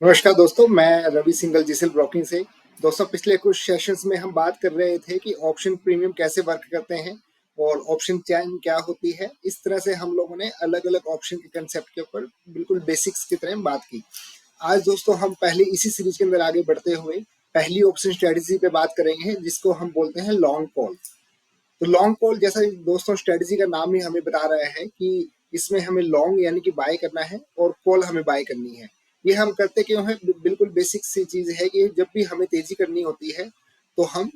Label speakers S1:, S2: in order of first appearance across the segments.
S1: नमस्कार दोस्तों, मैं रवि सिंघल जीसेल ब्रोकिंग से। दोस्तों, पिछले कुछ सेशंस में हम बात कर रहे थे कि ऑप्शन प्रीमियम कैसे वर्क करते हैं और ऑप्शन चैन क्या होती है। इस तरह से हम लोगों ने अलग-अलग ऑप्शन के कंसेप्ट के ऊपर बिल्कुल बेसिक्स की तरह बात की। आज दोस्तों हम पहले इसी सीरीज के अंदर आगे बढ़ते हुए पहली ऑप्शन स्ट्रेटजी पे बात करेंगे, जिसको हम बोलते हैं लॉन्ग कॉल। तो लॉन्ग कॉल जैसा दोस्तों स्ट्रेटजी का नाम ही हमें बता रहा है कि इसमें हमें लॉन्ग यानी कि बाय करना है और कॉल हमें बाय करनी है। ये हम करते क्यों हैं? बिल्कुल बेसिक सी चीज है कि जब भी हमें तेजी करनी होती है तो हम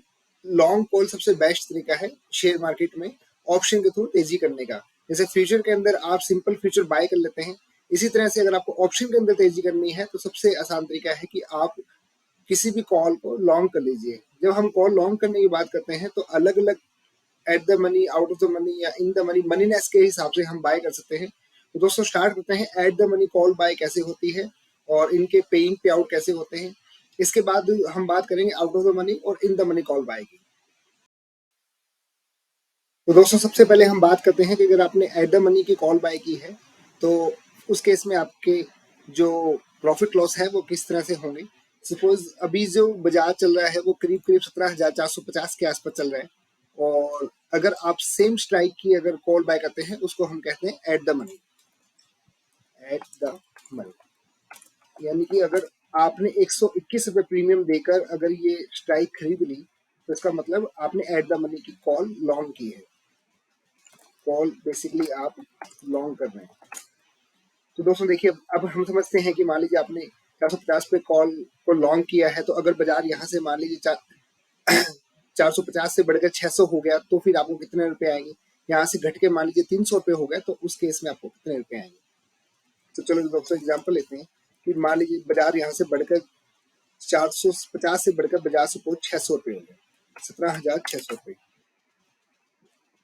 S1: लॉन्ग कॉल सबसे बेस्ट तरीका है शेयर मार्केट में ऑप्शन के थ्रू तेजी करने का। जैसे फ्यूचर के अंदर आप सिंपल फ्यूचर बाय कर लेते हैं, इसी तरह से अगर आपको ऑप्शन के अंदर तेजी करनी है तो सबसे आसान तरीका है कि आप किसी भी कॉल को लॉन्ग कर लीजिए। जब हम कॉल लॉन्ग करने की बात करते हैं तो अलग अलग eight the money, out of the money या इन द मनी, मनीनेस के हिसाब से हम बाय कर सकते हैं। तो दोस्तों स्टार्ट करते हैं at the money call buy कैसे होती है और इनके पेइंग पे आउट कैसे होते हैं। इसके बाद हम बात करेंगे आउट ऑफ द मनी और in the money call buy की। तो दोस्तों सबसे पहले हम बात करते हैं कि अगर आपने एट द मनी की कॉल बाय की है तो उस केस में आपके जो प्रॉफिट लॉस है वो किस तरह से होंगे। सपोज अभी जो बाजार चल रहा है वो करीब करीब 17,450 के आसपास चल रहा है, और अगर आप सेम स्ट्राइक की अगर कॉल बाय करते हैं उसको हम कहते हैं at the money. Eight the money यानी कि अगर आपने 121 रुपये प्रीमियम देकर अगर ये स्ट्राइक खरीद ली तो इसका मतलब आपने एट द मनी की कॉल लॉन्ग की है। कॉल बेसिकली आप लॉन्ग कर रहे हैं। तो दोस्तों देखिए, अब हम समझते हैं कि मान लीजिए आपने 450 पे कॉल को लॉन्ग किया है, तो अगर बाजार यहाँ से मान लीजिए 450 से बढ़कर 600 हो गया तो फिर आपको कितने रुपए आएंगे। यहाँ से घट के मान लीजिए 300 रुपये हो गए तो उस केस में आपको कितने रुपए आएंगे। तो चलो दोस्तों एग्जाम्पल लेते हैं कि मान लीजिए बाजार यहाँ से बढ़कर 450 से बढ़कर बाजार से पहुंच 600 रुपये हो गए, 17,600 रुपये।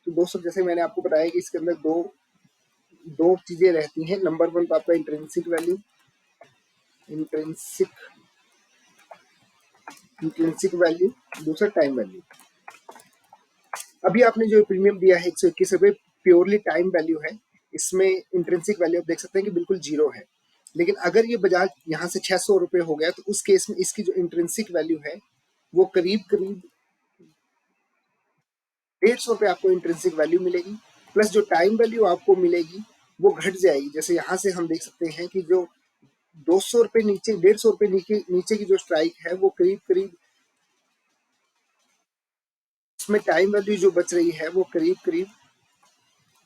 S1: तो दोस्तों जैसे मैंने आपको बताया कि इसके अंदर दो दो चीजें रहती हैं। नंबर वन तो आपका intrinsic value, intrinsic intrinsic value, दूसरा टाइम वैल्यू। अभी आपने जो प्रीमियम दिया है 121 रुपये, प्योरली टाइम वैल्यू है। इसमें इंट्रिंसिक वैल्यू आप देख सकते हैं कि बिल्कुल जीरो है। लेकिन अगर ये बाजार यहाँ से 600 रुपये हो गया तो उस केस में इसकी जो इंट्रिंसिक वैल्यू है वो करीब करीब 150 रुपये आपको इंट्रिंसिक वैल्यू मिलेगी, प्लस जो टाइम वैल्यू आपको मिलेगी वो घट जाएगी। जैसे यहाँ से हम देख सकते हैं कि जो 200 रुपये नीचे, 150 रुपये नीचे नीचे की जो स्ट्राइक है वो करीब करीब, उसमें टाइम वैल्यू जो बच रही है वो करीब करीब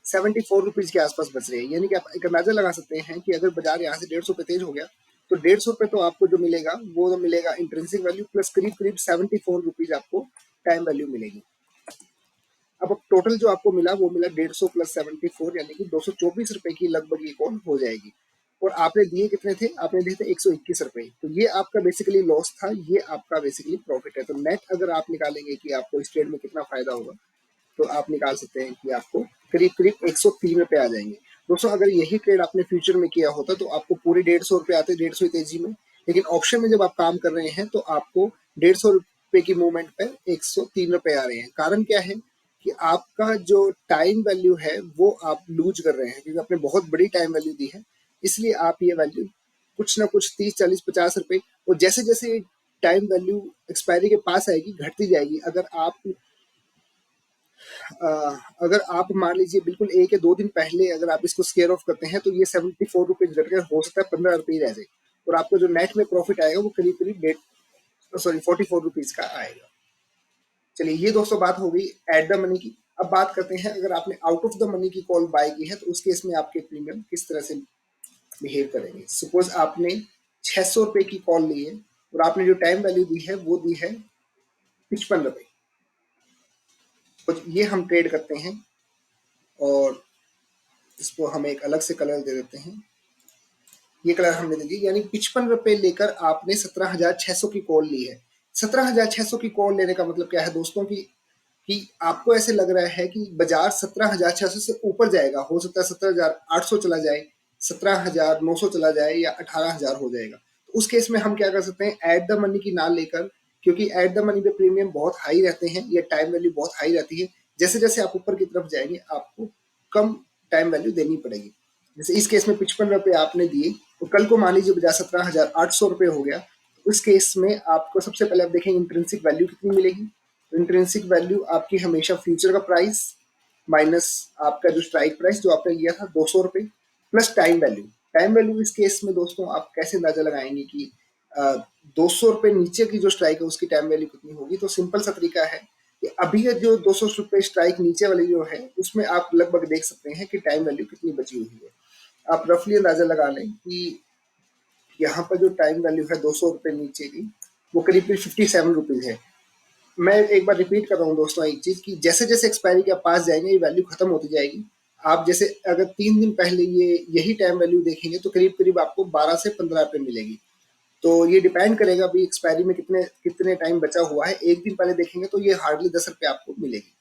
S1: 74 रुपीज के आसपास बच रही है। यानी कि आप एक अंदाजा लगा सकते हैं कि अगर बाजार यहाँ से 150 रुपये तेज हो गया तो 150 रुपये तो आपको जो मिलेगा वो तो मिलेगा इंट्रेंसिक वैल्यू, प्लस करीब करीब 74 रुपीज आपको टाइम वैल्यू मिलेगी। अब टोटल जो आपको मिला वो मिला 150 प्लस 74 यानी कि 224 रुपए की लगभग ये कॉल हो जाएगी। और आपने दिए कितने थे? आपने दिए थे 121 रुपए। तो ये आपका बेसिकली लॉस था, ये आपका बेसिकली प्रॉफिट है। तो नेट अगर आप निकालेंगे कि आपको इस ट्रेड में कितना फायदा होगा तो आप निकाल सकते हैं कि आपको करीब करीब 103 रुपए आ जाएंगे। दोस्तों अगर यही ट्रेड आपने फ्यूचर में किया होता तो आपको पूरे 150 रुपए आते, 150 तेजी में। लेकिन ऑप्शन में जब आप काम कर रहे हैं तो आपको 150 रुपए की मूवमेंट पर 103 रुपए आ रहे हैं। कारण क्या है कि आपका जो टाइम वैल्यू है वो आप लूज कर रहे हैं, क्योंकि आपने बहुत बड़ी टाइम वैल्यू दी है। इसलिए आप ये वैल्यू कुछ ना कुछ 30, 40, 50 रुपए, और जैसे जैसे टाइम वैल्यू एक्सपायरी के पास आएगी घटती जाएगी। अ, अगर आप मान लीजिए बिल्कुल 1 या 2 दिन पहले अगर आप इसको स्केयर ऑफ करते हैं तो ये 74 रुपीज घट कर हो सकता है 15 रुपये रह जाए, और आपको जो नेट में प्रॉफिट आएगा वो करीब करीब 44 रुपीज का आएगा। चलिए ये दोस्तों बात हो गई एट द मनी की। अब बात करते हैं अगर आपने आउट ऑफ द मनी की कॉल बाय की है तो उस केस में आपके प्रीमियम किस तरह से बिहेव करेंगे। सपोज आपने 600 रुपए की कॉल ली है और आपने जो टाइम वैल्यू दी है वो दी है 55 रुपए। तो ये हम ट्रेड करते हैं और इसको हम एक अलग से कलर दे देते हैं। ये कलर हमने दे दी, यानी 55 रुपए लेकर आपने 17,600 की कॉल ली है। 17,600 की कॉल लेने का मतलब क्या है दोस्तों कि आपको ऐसे लग रहा है कि बाजार 17,600 से ऊपर जाएगा। हो सकता है 17,800 चला जाए, 17,900 चला जाए या 18,000 हो जाएगा। तो उस केस में हम क्या कर सकते हैं, एट द मनी की ना लेकर, क्योंकि एट द मनी पे प्रीमियम बहुत हाई रहते हैं, ये टाइम वैल्यू बहुत हाई रहती है। जैसे जैसे आप ऊपर की तरफ जाएंगे आपको कम टाइम वैल्यू देनी पड़ेगी। जैसे इस केस में 55 रुपए आपने दिए, तो कल को मान लीजिए बाजार 17,800 रुपए हो गया, तो उस केस में आपको सबसे पहले आप देखेंगे इंट्रिंसिक वैल्यू कितनी मिलेगी। तो इंट्रिंसिक वैल्यू आपकी हमेशा फ्यूचर का प्राइस माइनस आपका जो स्ट्राइक प्राइस जो आपने लिया था 200 रुपए, plus time value. Time value इस केस में दोस्तों आप कैसे अंदाजा लगाएंगे कि 200 रुपए नीचे की जो स्ट्राइक है उसकी टाइम वैल्यू कितनी होगी। तो सिंपल सा तरीका है कि अभी ये जो 200 रुपए स्ट्राइक नीचे वाली जो है उसमें आप लगभग देख सकते हैं कि टाइम वैल्यू कितनी बची हुई है। आप रफली अंदाजा लगा लें कि यहाँ पर जो टाइम वैल्यू है 200 रुपए नीचे की, वो करीब करीब 57 रुपीज है। मैं एक बार रिपीट कर रहा हूँ दोस्तों एक चीज कि जैसे जैसे एक्सपायरी के पास जाएंगे ये वैल्यू खत्म होती जाएगी। आप जैसे अगर 3 दिन पहले ये यही टाइम वैल्यू देखेंगे तो करीब करीब आपको 12 से 15 रुपए मिलेगी। तो ये डिपेंड करेगा अभी एक्सपायरी में कितने कितने टाइम बचा हुआ है। एक दिन पहले देखेंगे तो ये हार्डली 10 रुपए आपको मिलेगी।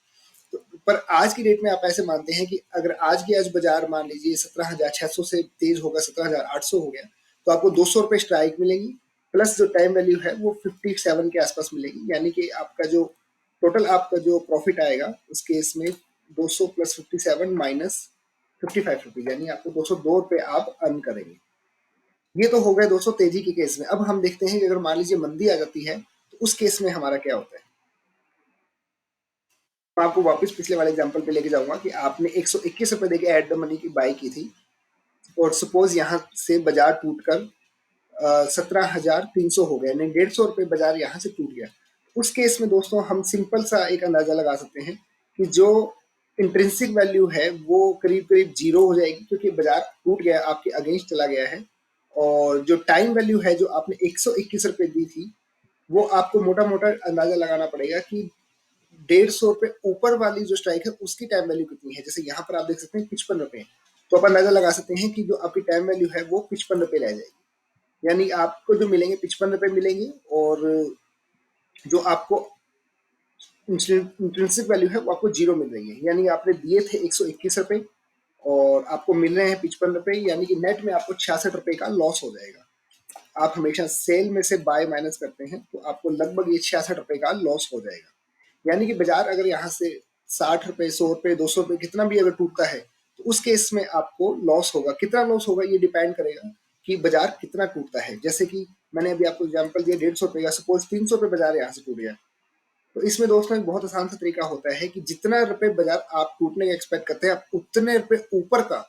S1: तो पर आज की डेट में आप ऐसे मानते हैं कि अगर आज की आज बाजार मान लीजिए 17,600 से तेज होगा, 17,800 हो गया, तो आपको 200 रुपए स्ट्राइक मिलेगी, प्लस जो टाइम वैल्यू है वो 57 के आसपास मिलेगी। यानी कि आपका जो टोटल आपका जो प्रॉफिट आएगा उस केस में 200 प्लस 57 माइनस 55 रुपीज, यानी आपको 202 रुपए आप अर्न करेंगे। ये तो हो गए दोस्तों तेजी के केस में। अब हम देखते हैं कि अगर मान लीजिए मंदी आ जाती है तो उस केस में हमारा क्या होता है। मैं आपको वापस पिछले वाले एग्जांपल पे लेके जाऊंगा कि आपने 121 रुपए देके एट द मनी की बाई की थी, और सपोज यहाँ से बाजार टूट कर 17,300 हो गया, यानी 150 रुपए बाजार यहाँ से टूट गया। उस केस में दोस्तों हम सिंपल सा एक अंदाजा लगा सकते हैं कि जो इंट्रिंसिक वैल्यू है वो करीब करीब जीरो हो जाएगी, क्योंकि बाजार टूट गया, आपके अगेंस्ट चला गया है। और जो टाइम वैल्यू है जो आपने 121 रुपए दी थी, वो आपको मोटा मोटा अंदाजा लगाना पड़ेगा कि 150 रुपए ऊपर वाली जो स्ट्राइक है उसकी टाइम वैल्यू कितनी है। जैसे यहाँ पर आप देख सकते हैं 55 रुपए, तो आप अंदाजा लगा सकते हैं कि जो आपकी टाइम वैल्यू है वो 55 रुपए रह जाएगी। यानी आपको जो मिलेंगे 55 रुपए मिलेंगे, और जो आपको इंट्रिंसिक वैल्यू है वो आपको जीरो मिल रही है। यानी आपने दिए थे 121 रुपए और आपको मिल रहे हैं 55 रुपए, यानी कि नेट में आपको 66 रुपए का लॉस हो जाएगा। आप हमेशा सेल में से बाय माइनस करते हैं तो आपको लगभग ये 66 रुपए का लॉस हो जाएगा। यानी कि बाजार अगर यहाँ से 60 रुपए, 100 रुपए, 200 रुपए कितना भी अगर टूटता है तो उस केस में आपको लॉस होगा। कितना लॉस होगा ये डिपेंड करेगा कि बाजार कितना टूटता है। जैसे कि मैंने अभी आपको एग्जांपल दिया 150 रुपए का, सपोज 300 रुपए बाजार यहाँ से टूट गया, तो इसमें दोस्तों एक बहुत आसान सा तरीका होता है कि जितना रुपए बाजार आप टूटने का एक्सपेक्ट करते हैं, आप उतने रुपए ऊपर का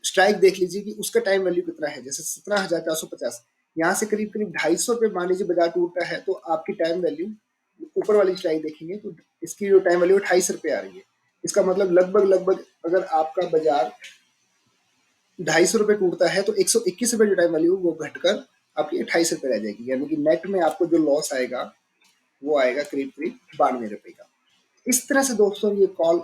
S1: स्ट्राइक देख लीजिए कि उसका टाइम वैल्यू कितना है। जैसे 17,450, यहाँ से करीब करीब 250 रुपए मान लीजिए बाजार टूटता है, तो आपकी टाइम वैल्यू ऊपर वाली स्ट्राइक देखेंगे तो इसकी जो टाइम वैल्यू 28 रुपए आ रही है। इसका मतलब लगभग लगभग अगर आपका बाजार 250 रुपए टूटता है तो 121 रुपए जो टाइम वैल्यू वो घटकर आपकी 28 रुपए रह जाएगी। यानी कि नेट में आपको जो लॉस आएगा वो आएगा करीब करीब 92 रुपए का। इस तरह से दोस्तों ये कॉल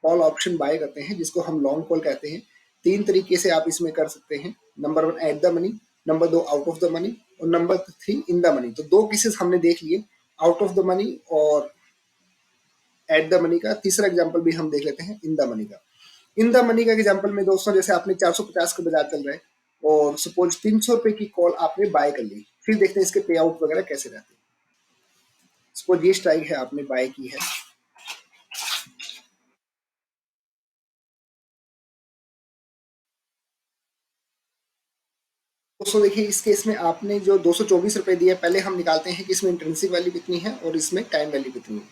S1: कॉल ऑप्शन बाय करते हैं, जिसको हम लॉन्ग कॉल कहते हैं। 3 तरीके से आप इसमें कर सकते हैं। Number 1 eight the money, number 2 out of the money, और नंबर 3 इन द मनी। तो 2 केसेस हमने देख लिए, आउट ऑफ द मनी और एट द मनी का। तीसरा एग्जाम्पल भी हम देख लेते हैं इन द मनी का। इन द मनी का एग्जाम्पल में दोस्तों जैसे आपने 450 का बाजार चल रहा है और सपोज 300 रुपए की कॉल आपने बाय कर ली, फिर देखते हैं इसके पे आउट वगैरह कैसे रहते हैं। सपोज ये स्ट्राइक है आपने बाय की है, दोस्तों देखिए इस केस में आपने जो 224 रुपए दिए, पहले हम निकालते हैं कि इसमें इंट्रिंसिक वैल्यू कितनी है और इसमें टाइम वैल्यू कितनी है।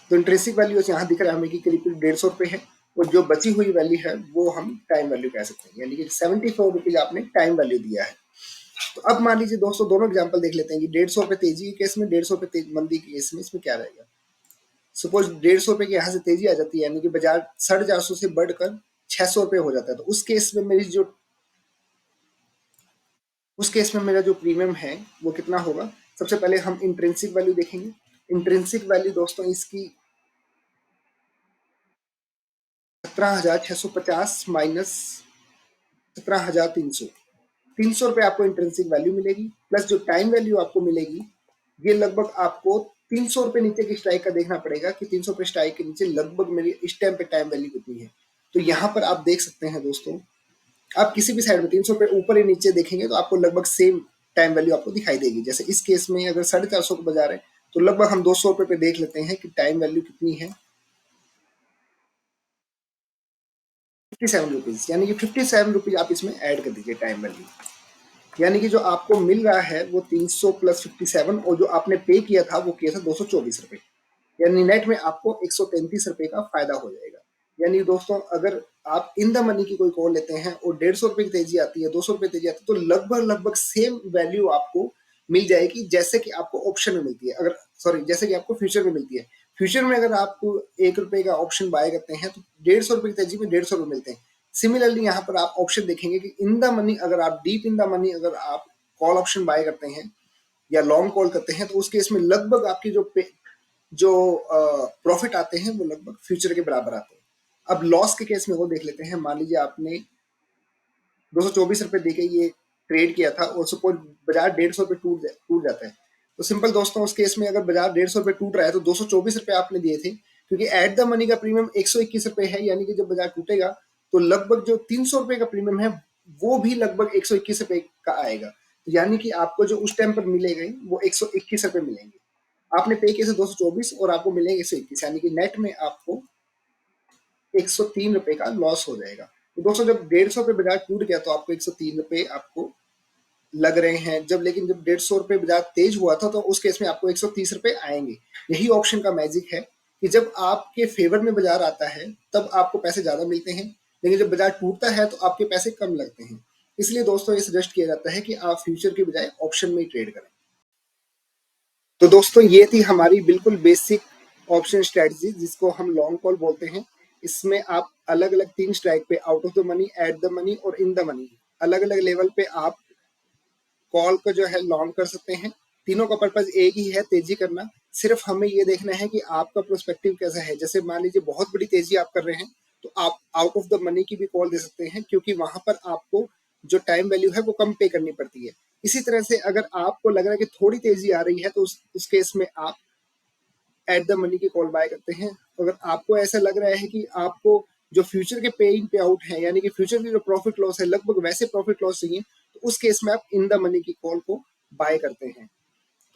S1: तो इंट्रिंसिक वैल्यू यहाँ दिख रहा है हमें कि करीब करीब 150 रुपए है, और जो बची हुई वैल्यू है वो हम टाइम वैल्यू कह सकते हैं, यानी कि 74 रुपीज आपने टाइम वैल्यू दिया है। तो अब मान लीजिए दोस्तों दोनों एग्जाम्पल देख लेते हैं कि 150 रुपए तेजी के केस में, 150 रुपए मंदी के केस में, इसमें क्या रहेगा। सपोज 150 रुपए की यहाँ से तेजी आ जाती है, यानी कि बाजार 450 से बढ़कर 600 रुपए हो जाता है, तो उस केस में मेरा जो प्रीमियम है वो कितना होगा। सबसे पहले हम इंट्रिंसिक वैल्यू देखेंगे। इंट्रिंसिक वैल्यू दोस्तों इसकी 17,650 माइनस 17,300, 300 रुपए आपको इंट्रिंसिक वैल्यू मिलेगी, प्लस जो टाइम वैल्यू आपको मिलेगी ये लगभग आपको 300 रुपए नीचे की स्ट्राइक का देखना पड़ेगा कि 300 रुपए स्ट्राइक के नीचे लगभग मेरी इस टाइम पे टाइम वैल्यू कितनी है। तो यहाँ पर आप देख सकते हैं दोस्तों, आप किसी भी साइड में 300 रुपए ऊपर या नीचे देखेंगे तो आपको लगभग सेम टाइम वैल्यू आपको दिखाई देगी। जैसे इस केस में अगर 450 को बाजार है तो लगभग हम 200 रुपए पे देख लेते हैं कि टाइम वैल्यू कितनी है। ₹57, यानी कि ₹57 आप इसमें ऐड कर दीजिए टाइम वैल्यू। यानी कि जो आपको मिल रहा है वो 300 प्लस 57, और जो आपने पे किया था वो किया था ₹224, यानी नेट में आपको ₹133 का फायदा हो जाएगा। यानी दोस्तों अगर आप इन द मनी की कोई कॉल लेते हैं और ₹150 की तेजी आती है, ₹200 तेजी आती है, तो लगभग लगभग सेम वैल्यू आपको मिल जाएगी जैसे कि आपको ऑप्शन में मिलती है। अगर सॉरी, जैसे कि आपको फ्यूचर में मिलती है। फ्यूचर में अगर आप ₹1 का ऑप्शन बाय करते हैं तो ₹150 की तेजी में ₹150 मिलते हैं। सिमिलरली यहाँ पर आप ऑप्शन देखेंगे कि इन द मनी, अगर आप डीप इन द मनी अगर आप कॉल ऑप्शन बाय करते हैं या लॉन्ग कॉल करते हैं, तो उस केस में लगभग आपकी जो प्रॉफिट आते हैं वो लगभग फ्यूचर के बराबर आते हैं। अब लॉस के केस में वो देख लेते हैं। मान लीजिए आपने ₹224 दे के ये ट्रेड किया था और सपोज बाजार ₹150 टूट जाता है, तो सिंपल दोस्तों उस केस में अगर बाजार ₹150 टूट रहा है तो ₹224 आपने दिए थे, क्योंकि एट द मनी का प्रीमियम ₹121 है। यानी कि जब बाजार टूटेगा तो लगभग जो ₹300 का प्रीमियम है वो भी लगभग ₹121 का आएगा। तो यानी कि आपको जो उस टाइम पर मिलेंगे वो ₹121 मिलेंगे। आपने पे किए थे 224 और आपको मिलेंगे 121, यानी कि नेट में आपको ₹103 का लॉस हो जाएगा। तो दोस्तों जब 150 पे बाजार टूट गया तो आपको ₹103 आपको लग रहे हैं। लेकिन जब ₹150 बाजार तेज हुआ था तो उस केस में आपको ₹130 आएंगे। यही ऑप्शन का मैजिक है कि जब आपके फेवर में बाजार आता है तब आपको पैसे ज्यादा मिलते हैं, लेकिन जब बाजार टूटता है तो आपके पैसे कम लगते हैं। इसलिए दोस्तों ये सजेस्ट किया जाता है कि आप फ्यूचर के बजाय ऑप्शन में ही ट्रेड करें। तो दोस्तों ये थी हमारी बिल्कुल बेसिक ऑप्शन स्ट्रेटजी, जिसको हम लॉन्ग कॉल बोलते हैं। इसमें आप अलग अलग 3 स्ट्राइक पे, out of the money, eight the money और इन द मनी, अलग अलग लेवल पे आप कॉल को जो है लॉन्ग कर सकते हैं। तीनों का पर्पज एक ही है, तेजी करना। सिर्फ हमें ये देखना है कि आपका प्रोस्पेक्टिव कैसा है। जैसे मान लीजिए बहुत बड़ी तेजी आप कर रहे हैं तो आप आउट ऑफ द मनी की भी कॉल दे सकते हैं, क्योंकि वहां पर आपको जो टाइम वैल्यू है वो कम पे करनी पड़ती है। इसी तरह से अगर आपको लग रहा है कि थोड़ी तेजी आ रही है तो उस केस में आप एट द मनी की कॉल बाय करते हैं। अगर आपको ऐसा लग रहा है कि आपको जो फ्यूचर के पे इन पे आउट है, यानी कि फ्यूचर की जो प्रॉफिट लॉस है लगभग वैसे प्रॉफिट लॉस चाहिए, तो उस केस में आप इन द मनी की कॉल को बाय करते हैं।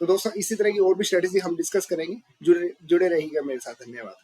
S1: तो दोस्तों इसी तरह की और भी स्ट्रेटेजी हम डिस्कस करेंगे। जुड़े जुड़े रहिएगा मेरे साथ। धन्यवाद।